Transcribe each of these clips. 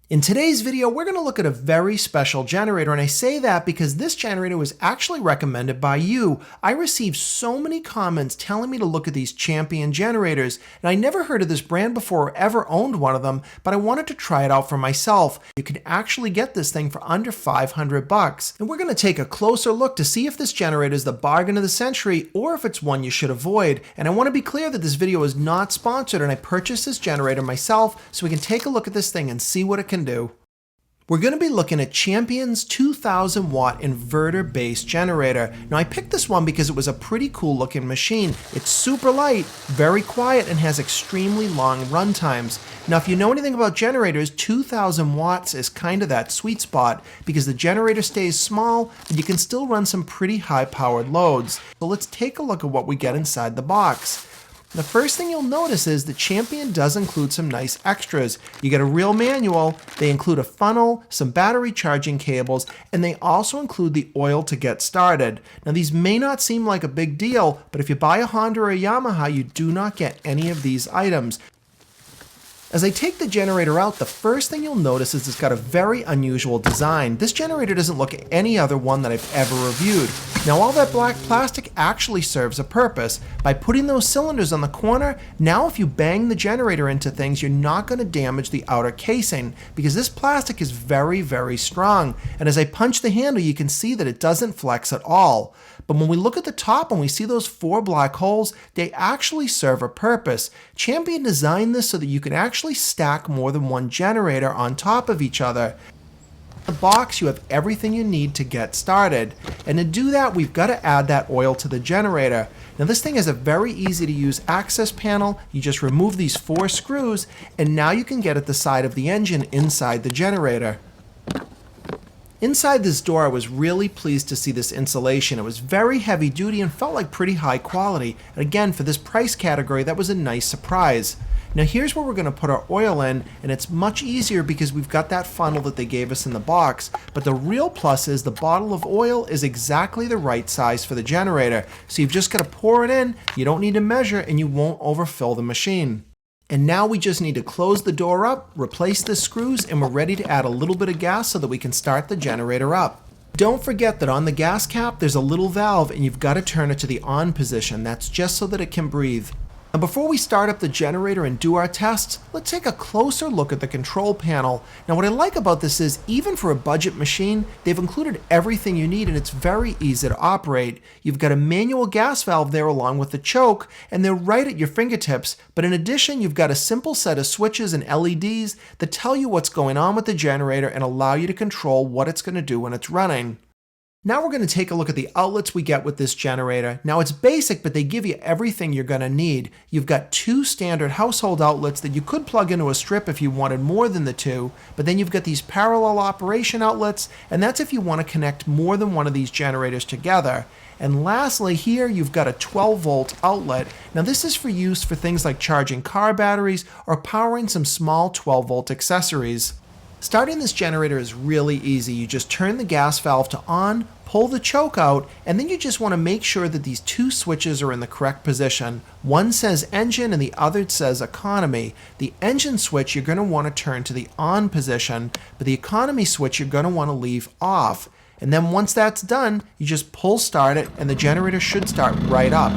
In today's video, we're going to look at a very special generator, and I say that because this generator was actually recommended by you. I received so many comments telling me to look at these champion generators, and I never heard of this brand before or ever owned one of them, but I wanted to try it out for myself. You can actually get this thing for under $500, and we're going to take a closer look to see if this generator is the bargain of the century or if it's one you should avoid. And I want to be clear that this video is not sponsored, and I purchased this generator myself so we can take a look at this thing and see what it can do. We're going to be looking at Champion's 2000 watt inverter based generator. Now I picked this one because it was a pretty cool looking machine. It's super light, very quiet, and has extremely long run times. Now if you know anything about generators, 2000 watts is kind of that sweet spot because the generator stays small, but you can still run some pretty high powered loads. So let's take a look at what we get inside the box. The first thing you'll notice is that Champion does include some nice extras. You get a real manual, they include a funnel, some battery charging cables, and they also include the oil to get started. Now these may not seem like a big deal, but if you buy a Honda or a Yamaha, you do not get any of these items. As I take the generator out, the first thing you'll notice is it's got a very unusual design. This generator doesn't look like any other one that I've ever reviewed. Now all that black plastic actually serves a purpose. By putting those cylinders on the corner, now if you bang the generator into things, you're not going to damage the outer casing because this plastic is very, very strong. And as I punch the handle, you can see that it doesn't flex at all. But when we look at the top and we see those 4 black holes, they actually serve a purpose. Champion designed this so that you can actually stack more than one generator on top of each other. In the box, you have everything you need to get started. And to do that, we've got to add that oil to the generator. Now this thing has a very easy to use access panel. You just remove these 4 screws, and now you can get at the side of the engine inside the generator. Inside this door, I was really pleased to see this insulation. It was very heavy duty and felt like pretty high quality. And again, for this price category, that was a nice surprise. Now here's where we're going to put our oil in, and it's much easier because we've got that funnel that they gave us in the box. But the real plus is the bottle of oil is exactly the right size for the generator. So you've just got to pour it in, you don't need to measure, and you won't overfill the machine. And now we just need to close the door up, replace the screws, and we're ready to add a little bit of gas so that we can start the generator up. Don't forget that on the gas cap there's a little valve and you've got to turn it to the on position. That's just so that it can breathe. And before we start up the generator and do our tests, let's take a closer look at the control panel. Now what I like about this is, even for a budget machine, they've included everything you need and it's very easy to operate. You've got a manual gas valve there along with the choke, and they're right at your fingertips, but in addition you've got a simple set of switches and LEDs that tell you what's going on with the generator and allow you to control what it's going to do when it's running. Now we're going to take a look at the outlets we get with this generator. Now it's basic, but they give you everything you're going to need. You've got 2 standard household outlets that you could plug into a strip if you wanted more than the 2, but then you've got these parallel operation outlets, and that's if you want to connect more than one of these generators together. And lastly, here you've got a 12-volt outlet. Now this is for use for things like charging car batteries or powering some small 12-volt accessories. Starting this generator is really easy. You just turn the gas valve to on, pull the choke out, and then you just want to make sure that these 2 switches are in the correct position. One says engine and the other says economy. The engine switch you're going to want to turn to the on position, but the economy switch you're going to want to leave off. And then once that's done, you just pull start it and the generator should start right up.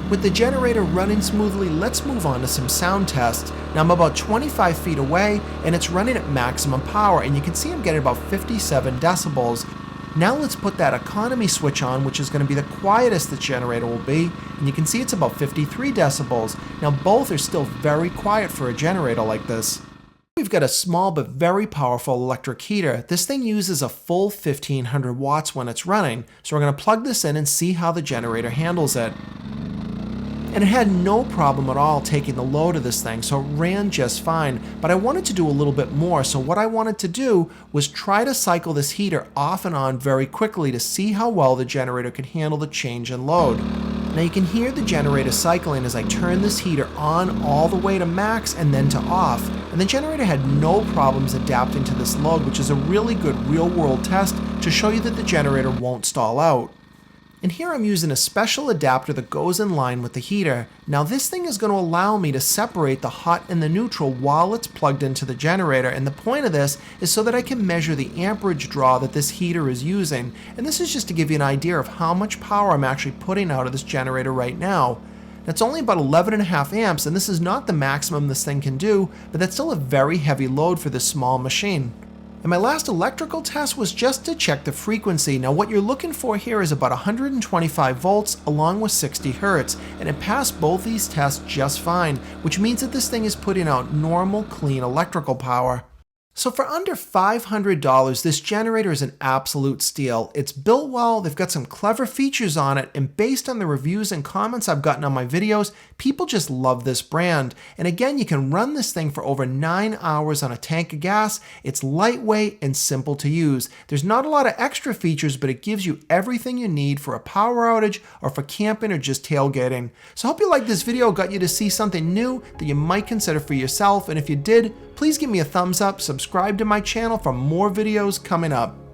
With the generator running smoothly, let's move on to some sound tests. Now I'm about 25 feet away and it's running at maximum power, and you can see I'm getting about 57 decibels. Now let's put that economy switch on, which is going to be the quietest the generator will be, and you can see it's about 53 decibels. Now both are still very quiet for a generator like this. We've got a small but very powerful electric heater. This thing uses a full 1500 watts when it's running, so we're going to plug this in and see how the generator handles it. And it had no problem at all taking the load of this thing, so it ran just fine. But I wanted to do a little bit more, so what I wanted to do was try to cycle this heater off and on very quickly to see how well the generator could handle the change in load. Now you can hear the generator cycling as I turn this heater on all the way to max and then to off. And the generator had no problems adapting to this load, which is a really good real-world test to show you that the generator won't stall out. And here I'm using a special adapter that goes in line with the heater. Now this thing is going to allow me to separate the hot and the neutral while it's plugged into the generator, and the point of this is so that I can measure the amperage draw that this heater is using. And this is just to give you an idea of how much power I'm actually putting out of this generator right now. That's only about 11.5 amps, and this is not the maximum this thing can do, but that's still a very heavy load for this small machine. And my last electrical test was just to check the frequency. Now what you're looking for here is about 125 volts along with 60 hertz, and it passed both these tests just fine, which means that this thing is putting out normal, clean electrical power. So for under $500, this generator is an absolute steal. It's built well, they've got some clever features on it, and based on the reviews and comments I've gotten on my videos, people just love this brand. And again, you can run this thing for over 9 hours on a tank of gas. It's lightweight and simple to use. There's not a lot of extra features, but it gives you everything you need for a power outage or for camping or just tailgating. So I hope you liked this video, got you to see something new that you might consider for yourself, and if you did, please give me a thumbs up, subscribe to my channel for more videos coming up.